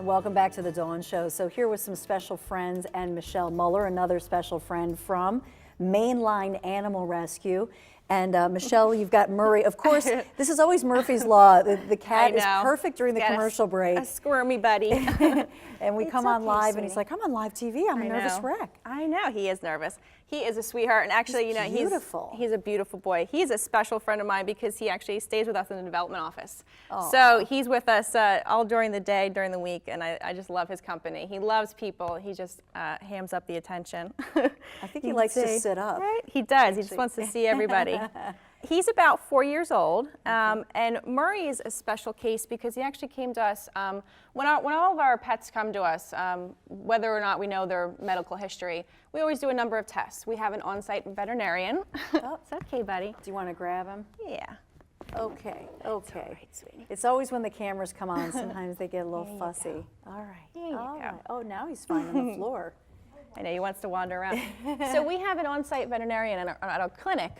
And welcome back to the Dawn Show. So here with some special friends and Michelle Muller, another special friend from Mainline Animal Rescue. And Michelle, you've got Murray. Of course, this is always Murphy's Law. The cat is perfect during the commercial break. A squirmy buddy. And we come on live, and he's like, I'm on live TV. I'm a nervous wreck. I know, he is nervous. He is a sweetheart, and actually, He's beautiful. He's a beautiful boy. He's a special friend of mine because he actually stays with us in the development office. Aww. So he's with us all during the day, during the week, and I just love his company. He loves people. He just hams up the attention. I think he likes to sit up. Right? He does. He just wants to see everybody. He's about 4 years old, and Murray is a special case because he actually came to us when all of our pets come to us, whether or not we know their medical history, we always do a number of tests. We have an on-site veterinarian. Oh, it's okay, buddy. Do you want to grab him? Yeah. Okay, okay. All right, sweetie. It's always when the cameras come on, sometimes they get a little fussy. All right. There you All go. right. Oh, now he's fine on the floor. I know he wants to wander around. So we have an on-site veterinarian at our clinic,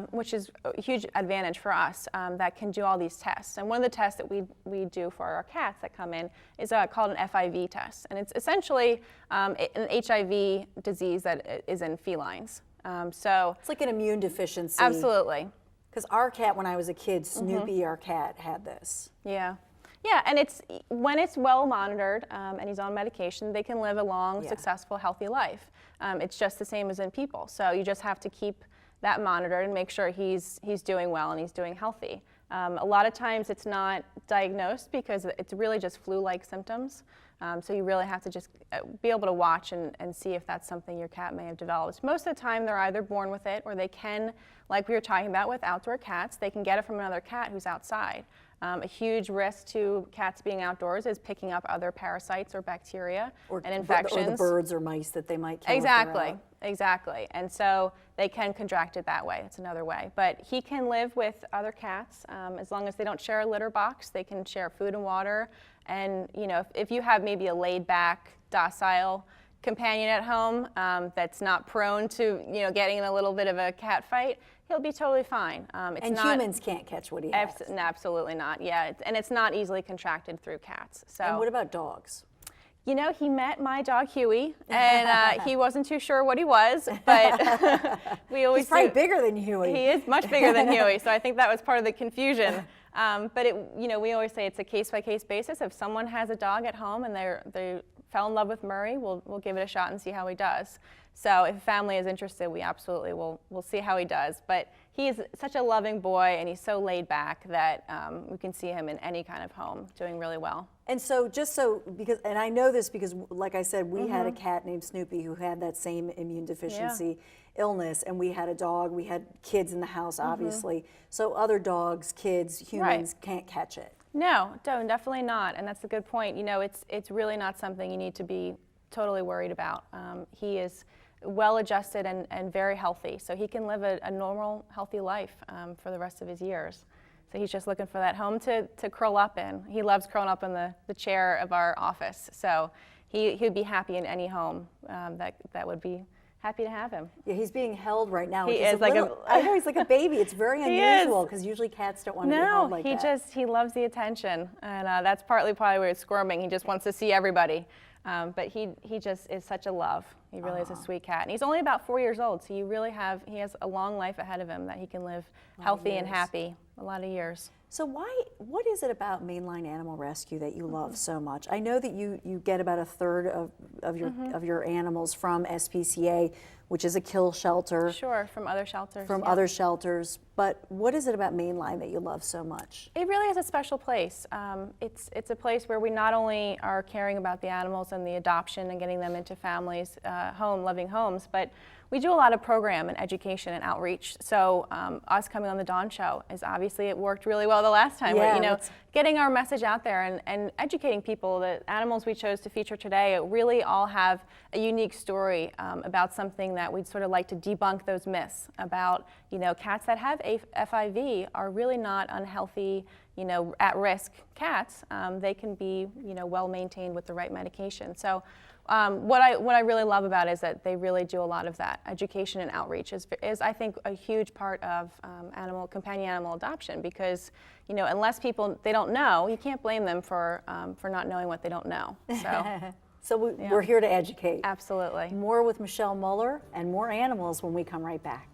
which is a huge advantage for us, that can do all these tests. And one of the tests that we do for our cats that come in is called an FIV test. And it's essentially an HIV disease that is in felines. So It's like an immune deficiency. absolutely. Because our cat, when I was a kid, Snoopy, our cat, had this. Yeah. Yeah, and when it's well monitored and he's on medication, they can live a long, successful, healthy life. It's just the same as in people. So you just have to keep that monitored and make sure he's doing well and he's doing healthy. A lot of times it's not diagnosed because it's really just flu-like symptoms. So you really have to just be able to watch and see if that's something your cat may have developed. Most of the time they're either born with it or they can, like we were talking about with outdoor cats, they can get it from another cat who's outside. A huge risk to cats being outdoors is picking up other parasites or bacteria and infections. Or the birds or mice that they might kill. Exactly, exactly. And so they can contract it that way. It's another way. But he can live with other cats as long as they don't share a litter box. They can share food and water. And you know, if you have maybe a laid-back, docile companion at home that's not prone to getting in a little bit of a cat fight, he'll be totally fine. And humans can't catch what he has. Absolutely not. Yeah, and it's not easily contracted through cats. So. And what about dogs? You know, he met my dog Huey, and he wasn't too sure what he was, but we always. He's probably bigger than Huey. He is much bigger than Huey, so I think that was part of the confusion. But we always say it's a case-by-case basis. If someone has a dog at home and they fell in love with Murray, we'll give it a shot and see how he does. So if a family is interested, we absolutely will see how he does. But he is such a loving boy, and he's so laid back that we can see him in any kind of home doing really well. And so and I know this because, like I said, we had a cat named Snoopy who had that same immune deficiency illness, and we had a dog. We had kids in the house, obviously. So other dogs, kids, humans can't catch it. No, definitely not. And that's a good point. You know, it's really not something you need to be totally worried about. He is well-adjusted and very healthy, so he can live a normal, healthy life for the rest of his years. So he's just looking for that home to curl up in. He loves curling up in the chair of our office, so he'd be happy in any home that would be happy to have him. Yeah, he's being held right now. He is like I know, he's like a baby. It's very unusual because usually cats don't want to be held like that. No, he loves the attention, and that's probably where he's squirming. He just wants to see everybody. But he just is such a love. He really is a sweet cat. And he's only about 4 years old, so he has a long life ahead of him that he can live healthy and happy, a lot of years. So what is it about Mainline Animal Rescue that you love so much? I know that you get about a third of your animals from SPCA, which is a kill shelter. Sure, from other shelters. From other shelters. But what is it about Mainline that you love so much? It really is a special place. It's a place where we not only are caring about the animals and the adoption and getting them into families, loving homes, but we do a lot of program and education and outreach. So us coming on the Dawn Show is obviously it worked really well the last time. Yeah, but, getting our message out there and educating people. The animals we chose to feature today really all have a unique story about something that we'd sort of like to debunk those myths about. Cats that have FIV are really not unhealthy, at-risk cats. They can be, well maintained with the right medication. So What I really love about it is that they really do a lot of that. Education and outreach is I think a huge part of companion animal adoption, because unless people they don't know, you can't blame them for not knowing what they don't know. So So we're here to educate. absolutely. More with Michelle Muller and more animals when we come right back.